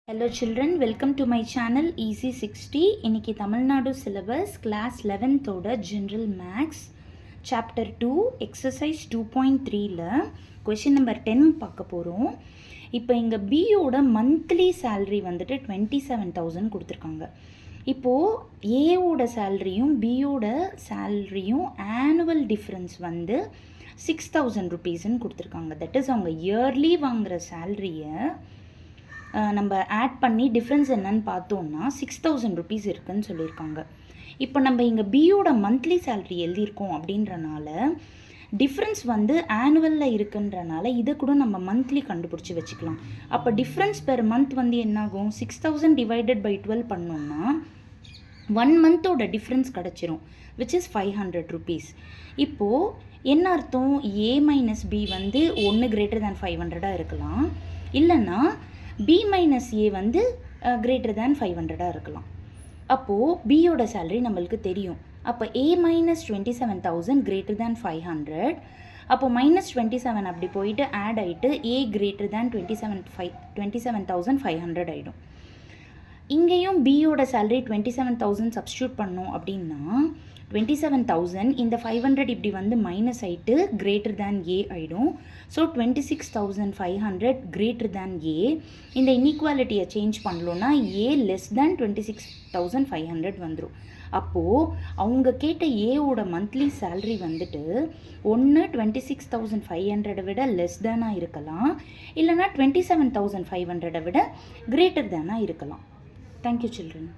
Hello children, welcome to my channel Easy 60. இன்னைக்கு Tamil Nadu syllabus class 11th ஓட general maths chapter 2 exercise 2.3ல question number 10 பார்க்க போகிறோம். இப்போ இங்கே பியோட மந்த்லி சேல்ரி வந்துட்டு 27,000 கொடுத்துருக்காங்க. இப்போது ஏவோட சேல்ரியும் பியோட சேல்ரியும் ஆனுவல் டிஃப்ரென்ஸ் வந்து 6,000 ருபீஸ்ன்னு கொடுத்துருக்காங்க. தட் இஸ் அவங்க இயர்லி வாங்குகிற சேல்ரியை நம்ம ஆட் பண்ணி டிஃப்ரென்ஸ் என்னன்னு பார்த்தோம்னா 6,000 ருபீஸ் இருக்குதுன்னு சொல்லியிருக்காங்க. இப்போ நம்ம இங்கே பியோட மந்த்லி சேல்ரி எழுதியிருக்கோம் அப்படின்றனால டிஃப்ரென்ஸ் வந்து ஆனுவலில் இருக்குன்றனால இதை கூட நம்ம மந்த்லி கண்டுபிடிச்சி வச்சுக்கலாம். அப்போ டிஃப்ரென்ஸ் பெர் மந்த் வந்து என்னாகும், 6,000 டிவைடட் பை 12 பண்ணோம்னா 1 மந்தோட டிஃப்ரென்ஸ் கிடச்சிரும், விச் இஸ் 500 ருபீஸ். இப்போது என்ன அர்த்தம், ஏ மைனஸ் பி வந்து 1 கிரேட்டர் தேன் 500 இருக்கலாம், இல்லைன்னா பி மைனஸ் ஏ வந்து கிரேட்டர் தேன் 500 இருக்கலாம். அப்போது பியோட சேலரி நம்மளுக்கு தெரியும். அப்போ ஏ மைனஸ் 27,000 கிரேட்டர் தேன் 500. அப்போது மைனஸ் 27 அப்படி போயிட்டு ஆட் ஆகிட்டு ஏ கிரேட்டர் தேன் 27,500 ஆகிடும். இங்கேயும் பியோட சேலரி 27,000 சப்ஸ்டியூட் பண்ணோம் அப்படின்னா 27,000 இந்த 500 இப்படி வந்து மைனஸ் ஆகிட்டு கிரேட்டர் தேன் ஏ ஆகிடும். ஸோ 26,500 கிரேட்டர் தேன் ஏ. இந்த இன்இக்வாலிட்டியை சேஞ்ச் பண்ணலோன்னா ஏ லெஸ் தேன் 26,500 வந்துடும். அப்போது அவங்க கேட்ட ஏவோட மந்த்லி சேல்ரி வந்துட்டு ஒன்று 26,500 விட லெஸ் தேனாக இருக்கலாம், இல்லைனா 27,500 விட கிரேட்டர் தேனாக இருக்கலாம். Thank you children.